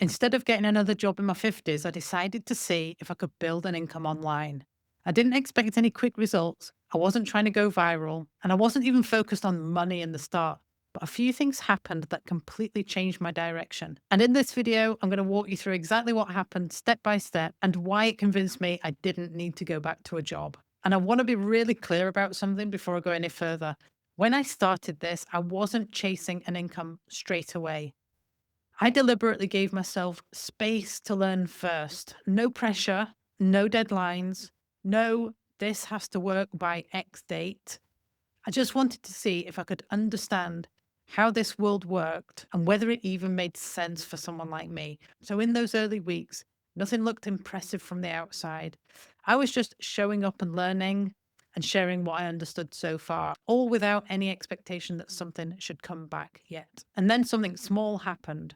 Instead of getting another job in my 50s, I decided to see if I could build an income online. I didn't expect any quick results. I wasn't trying to go viral, and I wasn't even focused on money in the start. But a few things happened that completely changed my direction. And in this video, I'm going to walk you through exactly what happened step by step and why it convinced me I didn't need to go back to a job. And I want to be really clear about something before I go any further. When I started this, I wasn't chasing an income straight away. I deliberately gave myself space to learn first. No pressure, no deadlines, no, this has to work by X date. I just wanted to see if I could understand how this world worked and whether it even made sense for someone like me. So, in those early weeks, nothing looked impressive from the outside. I was just showing up and learning and sharing what I understood so far, all without any expectation that something should come back yet. And then something small happened.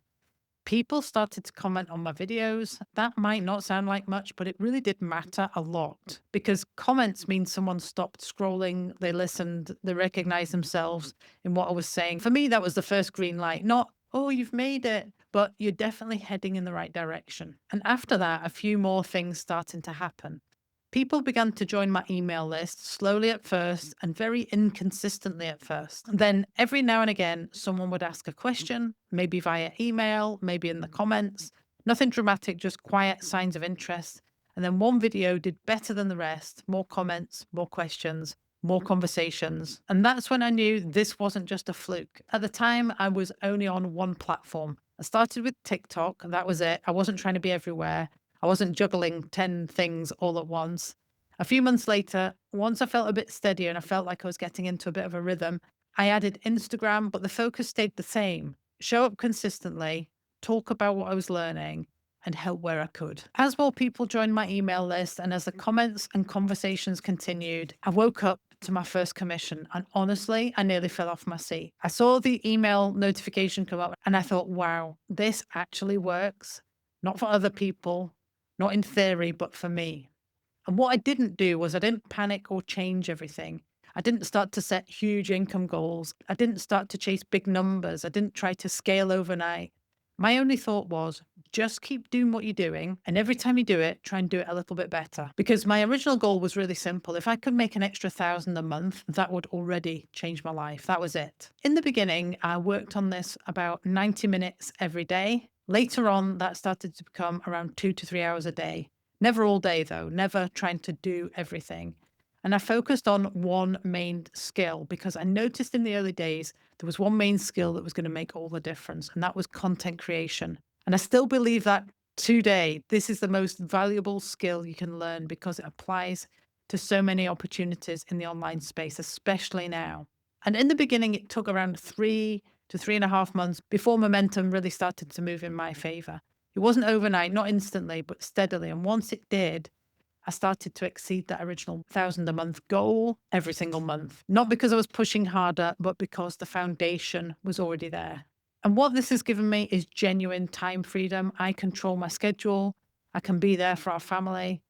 People started to comment on my videos. That might not sound like much, but it really did matter a lot because comments mean someone stopped scrolling, they listened, they recognized themselves in what I was saying. For me, that was the first green light, not, oh, you've made it, but you're definitely heading in the right direction. And after that, a few more things started to happen. People began to join my email list slowly at first and very inconsistently at first. Then every now and again, someone would ask a question, maybe via email, maybe in the comments. Nothing dramatic, just quiet signs of interest. And then one video did better than the rest, more comments, more questions, more conversations. And that's when I knew this wasn't just a fluke. At the time, I was only on one platform. I started with TikTok, and that was it. I wasn't trying to be everywhere. I wasn't juggling 10 things all at once. A few months later, once I felt a bit steadier and I felt like I was getting into a bit of a rhythm, I added Instagram, but the focus stayed the same. Show up consistently, talk about what I was learning, and help where I could. As more people joined my email list and as the comments and conversations continued, I woke up to my first commission. And honestly, I nearly fell off my seat. I saw the email notification come up and I thought, wow, this actually works. Not for other people, not in theory, but for me. And what I didn't do was I didn't panic or change everything. I didn't start to set huge income goals. I didn't start to chase big numbers. I didn't try to scale overnight. My only thought was just keep doing what you're doing. And every time you do it, try and do it a little bit better. Because my original goal was really simple. If I could make an extra 1,000 a month, that would already change my life. That was it. In the beginning, I worked on this about 90 minutes every day. Later on, that started to become around 2 to 3 hours a day. Never all day, though, never trying to do everything. And I focused on one main skill because I noticed in the early days there was one main skill that was going to make all the difference, and that was content creation. And I still believe that today, this is the most valuable skill you can learn because it applies to so many opportunities in the online space, especially now. And in the beginning, it took around 3 to 3.5 months before momentum really started to move in my favor. It wasn't overnight, not instantly, but steadily. And once it did, I started to exceed that original 1,000 a month goal every single month. Not because I was pushing harder, but because the foundation was already there. And what this has given me is genuine time freedom. I control my schedule. I can be there for our family.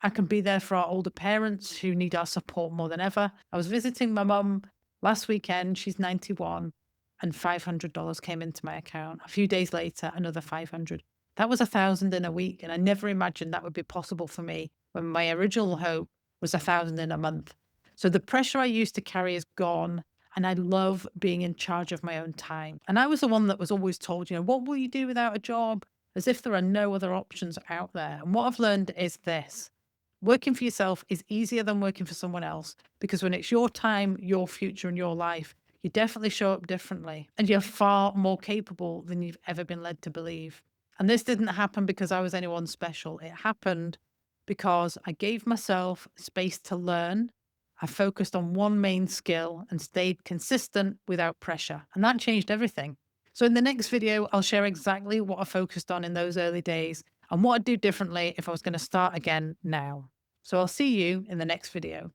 I can be there for our older parents who need our support more than ever. I was visiting my mum last weekend. She's 91 and $500 came into my account. A few days later, another 500. That was 1,000 in a week. And I never imagined that would be possible for me when my original hope was 1,000 in a month. So the pressure I used to carry is gone. And I love being in charge of my own time. And I was the one that was always told, what will you do without a job? As if there are no other options out there. And what I've learned is this. Working for yourself is easier than working for someone else because when it's your time, your future, and your life, you definitely show up differently and you're far more capable than you've ever been led to believe. And this didn't happen because I was anyone special. It happened because I gave myself space to learn. I focused on one main skill and stayed consistent without pressure. And that changed everything. So in the next video, I'll share exactly what I focused on in those early days and what I'd do differently if I was going to start again now. So I'll see you in the next video.